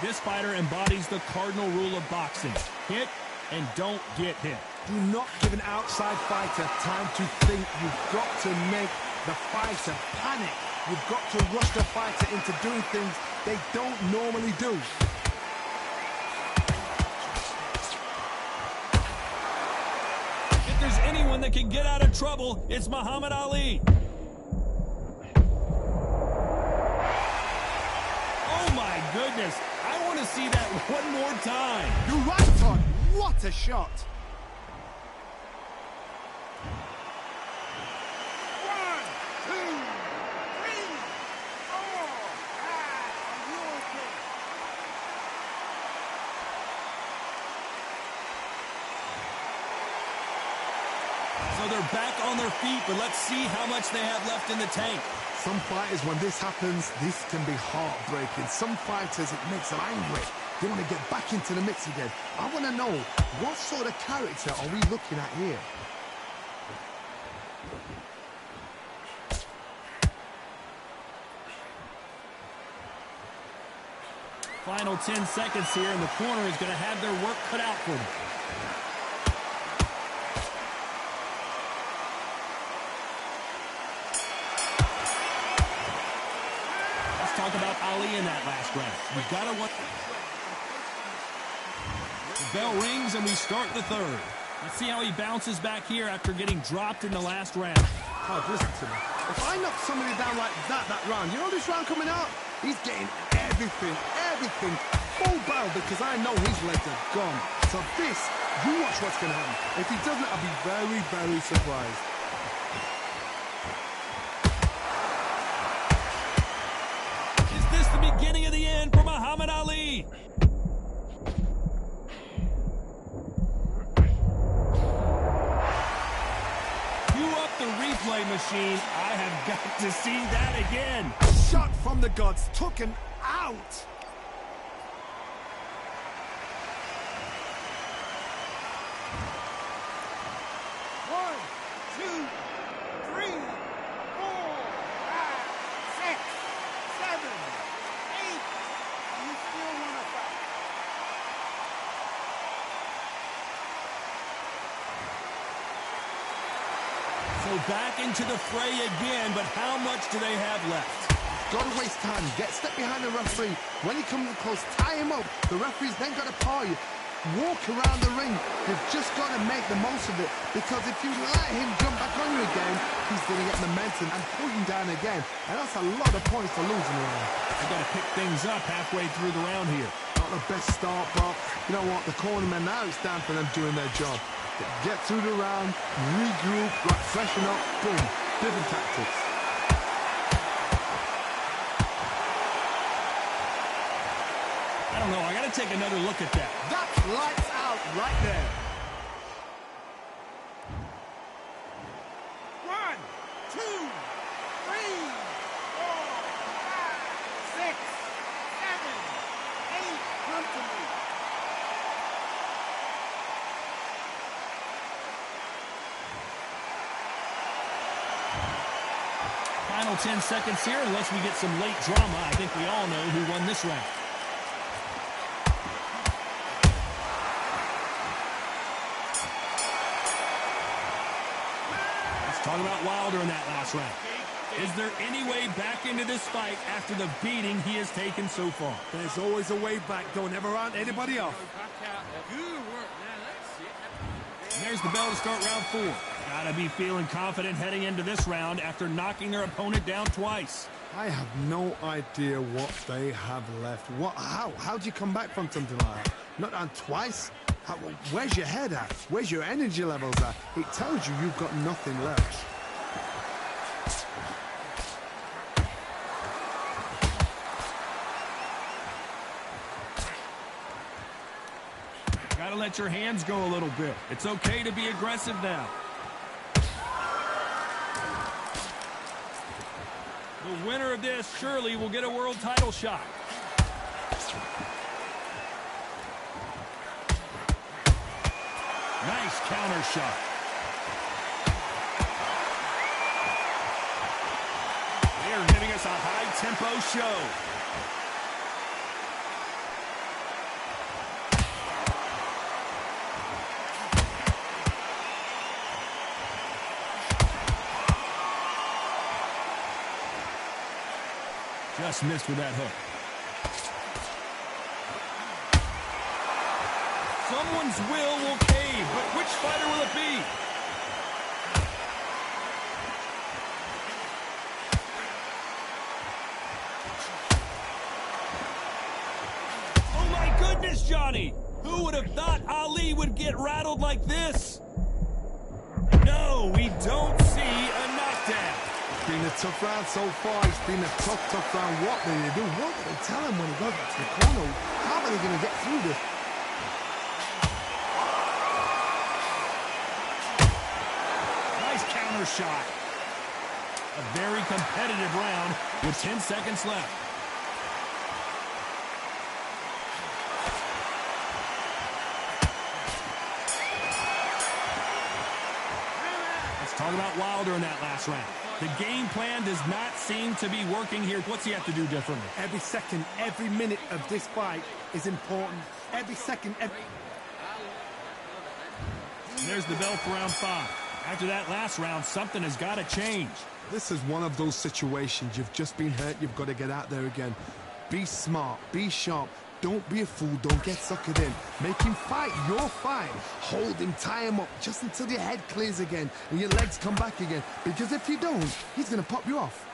[SPEAKER 2] This fighter embodies the cardinal rule of boxing. Hit and don't get hit.
[SPEAKER 3] Do not give an outside fighter time to think. You've got to make the fighter panic. You've got to rush the fighter into doing things they don't normally do.
[SPEAKER 2] If there's anyone that can get out of trouble, it's Muhammad Ali. Oh my goodness. honest, I want to see that one more time.
[SPEAKER 3] You're right, Todd. What a shot.
[SPEAKER 4] 1, 2, 3, 4, 5. Are you okay?
[SPEAKER 2] So they're back on their feet, but let's see how much they have left in the tank.
[SPEAKER 3] Some fighters, when this happens, this can be heartbreaking. Some fighters, it makes them angry. They want to get back into the mix again. I want to know, what sort of character are we looking at here?
[SPEAKER 2] Final 10 seconds here, and the corner is going to have their work cut out for them. Let's talk about Ali in that last round. We've got to watch. The bell rings, and we start the third. Let's see how he bounces back here after getting dropped in the last round.
[SPEAKER 3] Oh, listen to me. If I knock somebody down like that round, you know this round coming out? He's getting everything full barrel because I know his legs are gone. So this, you watch what's going to happen. If he doesn't, I'll be very, very surprised.
[SPEAKER 2] Is this the beginning of the end for Muhammad Ali? The replay machine. I have got to see that again.
[SPEAKER 3] Shot from the gods, took him out.
[SPEAKER 4] One, 2, 3, 4, 5, 6, 7, 8. You still want to fight?
[SPEAKER 2] So back into the fray again, but how much do they have left?
[SPEAKER 3] Got to waste time. Step behind the referee. When he comes close, tie him up. The referee's then got to paw you. Walk around the ring. You've just got to make the most of it. Because if you let him jump back on you again, he's going to get momentum and pull you down again. And that's a lot of points to lose in the round.
[SPEAKER 2] They've got to pick things up halfway through the round here.
[SPEAKER 3] Not the best start, but you know what? The cornermen, now it's down for them doing their job. Get through the round, regroup, freshen up, boom. Different tactics.
[SPEAKER 2] I don't know. I got to take another look at that.
[SPEAKER 3] That's lights out right there.
[SPEAKER 4] 1, 2, 3, 4, 5, 6, 7, 8. Come to me.
[SPEAKER 2] Final 10 seconds here, unless we get some late drama. I think we all know who won this round. Let's talk about Wilder in that last round. Is there any way back into this fight after the beating he has taken so far?
[SPEAKER 3] There's always a way back. Don't ever round anybody off.
[SPEAKER 2] And there's the bell to start round 4. Gotta be feeling confident heading into this round after knocking their opponent down twice.
[SPEAKER 3] I have no idea what they have left. How do you come back from something like that? Not down twice? Where's your head at? Where's your energy levels at? It tells you you've got nothing left.
[SPEAKER 2] Gotta let your hands go a little bit. It's okay to be aggressive now. The winner of this surely will get a world title shot. Nice counter shot. They are giving us a high-tempo show. Just missed with that hook. Someone's will cave, but which fighter will it be? is Johnny. Who would have thought Ali would get rattled like this? No, we don't see a knockdown.
[SPEAKER 3] It's been a tough round so far. It's been a tough round. What did they do? What did they tell him when he got back to the corner? How are they going to get through this?
[SPEAKER 2] Nice counter shot. A very competitive round with 10 seconds left. Let's talk about Wilder in that last round. The game plan does not seem to be working here. What's he have to do differently?
[SPEAKER 3] Every second, every minute of this fight is important. Every second, every...
[SPEAKER 2] And there's the bell for round 5. After that last round, something has got to change.
[SPEAKER 3] This is one of those situations. You've just been hurt. You've got to get out there again. Be smart. Be sharp. Don't be a fool. Don't get suckered in. Make him fight your fight. Hold him. Tie him up just until your head clears again and your legs come back again. Because if you don't, he's going to pop you off.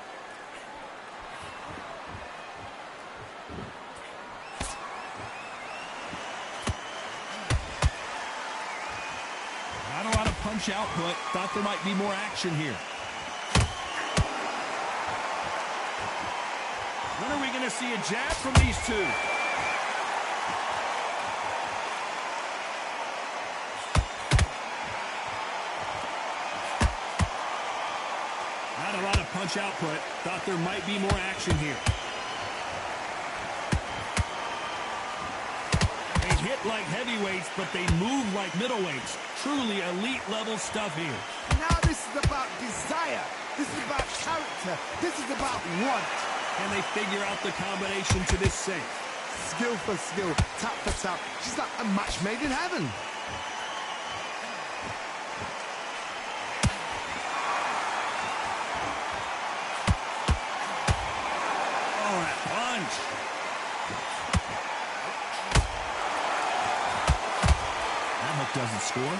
[SPEAKER 2] Not a lot of punch output. Thought there might be more action here. When are we going to see a jab from these two? Not a lot of punch output. Thought there might be more action here. They hit like heavyweights, but they move like middleweights. Truly elite level stuff here.
[SPEAKER 3] Now this is about desire. This is about character. This is about want.
[SPEAKER 2] Can they figure out the combination to this safe?
[SPEAKER 3] Skill for skill, tap for tap. Just like a match made in heaven.
[SPEAKER 2] Oh, that punch. That hook doesn't score.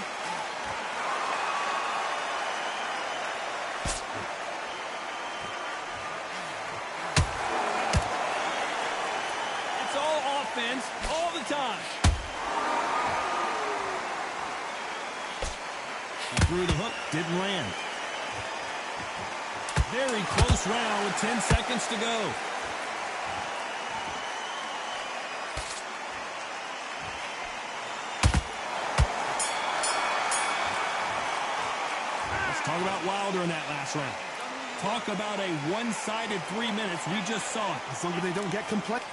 [SPEAKER 2] All the time. He threw the hook, didn't land. Very close round with 10 seconds to go. Let's talk about Wilder in that last round. Talk about a one-sided 3 minutes. We just saw it.
[SPEAKER 3] As long as they don't get complex.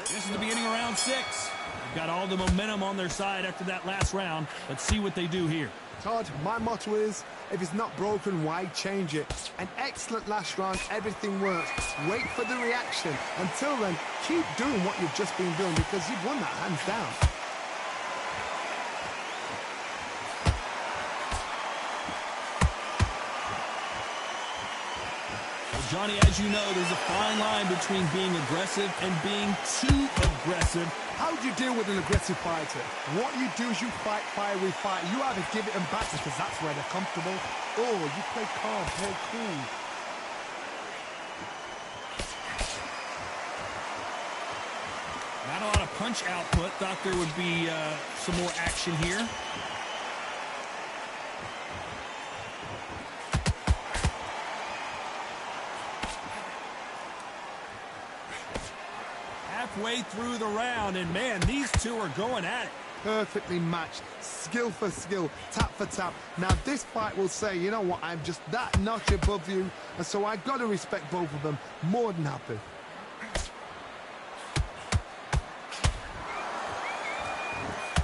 [SPEAKER 2] This is the beginning of round 6. They've got all the momentum on their side after that last round. Let's see what they do here.
[SPEAKER 3] Todd, my motto is, if it's not broken, why change it? An excellent last round, everything works. Wait for the reaction. Until then, keep doing what you've just been doing because you've won that hands down.
[SPEAKER 2] Johnny, as you know, there's a fine line between being aggressive and being too aggressive.
[SPEAKER 3] How do you deal with an aggressive fighter? What you do is you fight, fire, we fight. You either give it them back because that's where they're comfortable, or you play calm, play cool.
[SPEAKER 2] Not a lot of punch output. Thought there would be some more action here. Halfway through the round, and man, these two are going at it.
[SPEAKER 3] Perfectly matched, skill for skill, tap for tap. Now this fight will say, you know what, I'm just that notch above you, and so I've got to respect both of them. More than happy.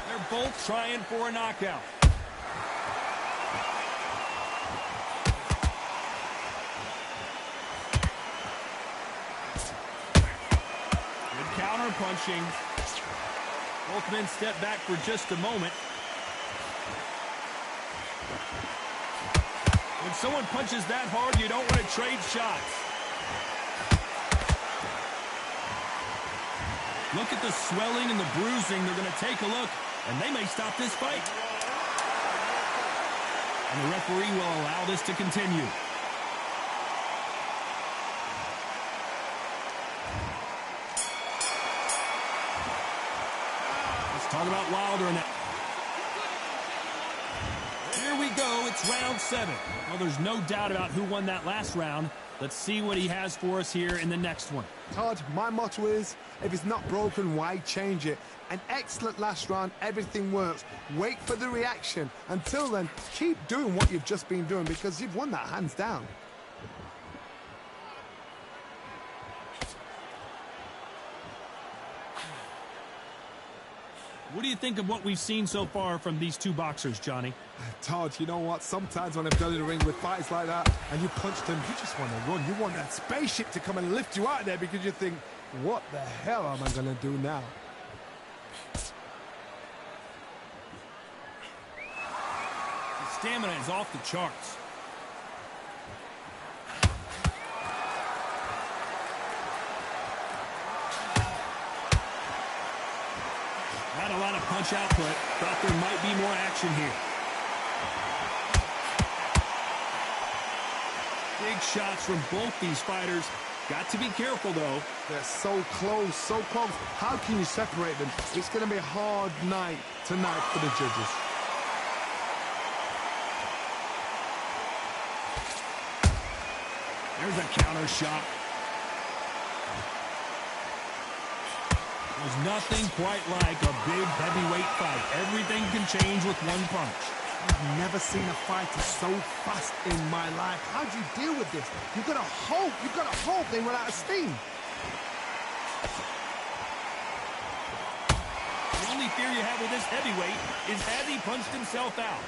[SPEAKER 2] They're both trying for a knockout. Counter punching. Both men step back for just a moment. When someone punches that hard, you don't want to trade shots. Look at the swelling and the bruising. They're going to take a look, and they may stop this fight. And the referee will allow this to continue. Talk about Wilder in that. Here we go. It's round 7. Well, there's no doubt about who won that last round. Let's see what he has for us here in the next one.
[SPEAKER 3] Todd, my motto is, if it's not broken, why change it? An excellent last round, everything works. Wait for the reaction. Until then, keep doing what you've just been doing because you've won that hands down.
[SPEAKER 2] What do you think of what we've seen so far from these two boxers, Johnny?
[SPEAKER 3] Todd, you know what? Sometimes when I've done in the ring with fights like that and you punch them, you just want to run. You want that spaceship to come and lift you out of there because you think, what the hell am I going to do now?
[SPEAKER 2] His stamina is off the charts. Not a lot of punch output. Thought there might be more action here. Big shots from both these fighters. Got to be careful, though.
[SPEAKER 3] They're so close, so close. How can you separate them? It's going to be a hard night tonight for the judges.
[SPEAKER 2] There's a counter shot. There's nothing quite like a big heavyweight fight. Everything can change with one punch.
[SPEAKER 3] I've never seen a fighter so fast in my life. How do you deal with this? You've got to hope they run out of steam.
[SPEAKER 2] The only fear you have with this heavyweight is has he punched himself out?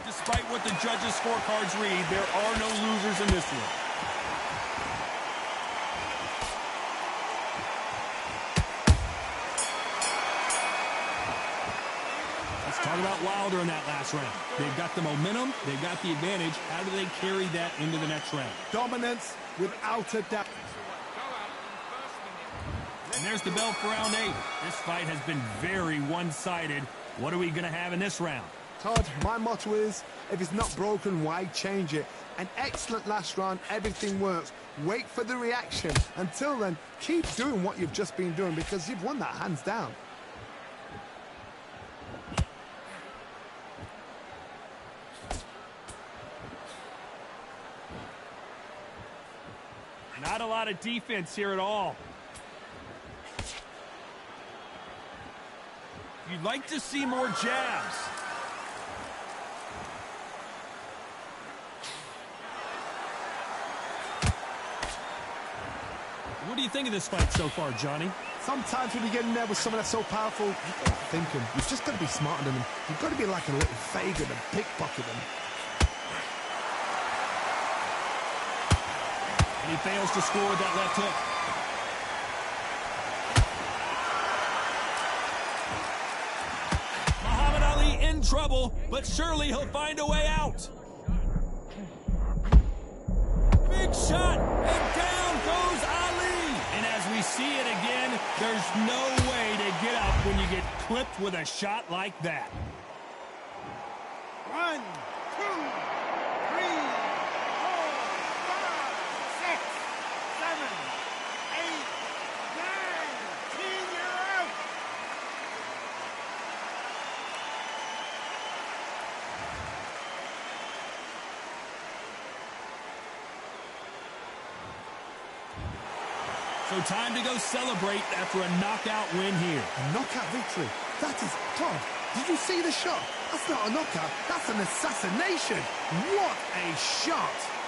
[SPEAKER 2] Despite what the judges' scorecards read, there are no losers in this one. Talk about Wilder in that last round. They've got the momentum. They've got the advantage. How do they carry that into the next round?
[SPEAKER 3] Dominance without a doubt.
[SPEAKER 2] And there's the bell for round 8. This fight has been very one-sided. What are we going to have in this round?
[SPEAKER 3] Todd, my motto is, if it's not broken, why change it? An excellent last round, everything works. Wait for the reaction. Until then, keep doing what you've just been doing because you've won that hands down.
[SPEAKER 2] Not a lot of defense here at all. You'd like to see more jabs. What do you think of this fight so far, Johnny?
[SPEAKER 3] Sometimes when you get in there with someone that's so powerful, you've got to think him. You've just got to be smarter than him. You've got to be like a little Fagan and pickpocket him.
[SPEAKER 2] And he fails to score with that left hook. Muhammad Ali in trouble, but surely he'll find a way out. Big shot, and down goes Ali. And as we see it again, there's no way to get up when you get clipped with a shot like that.
[SPEAKER 4] 1, 2, 3, 4, 5, 6, 7, 8, 9, 10, you're out.
[SPEAKER 2] So time to go celebrate after a knockout win here.
[SPEAKER 3] A knockout victory. That is, Todd, did you see the shot? That's not a knockout. That's an assassination. What a shot.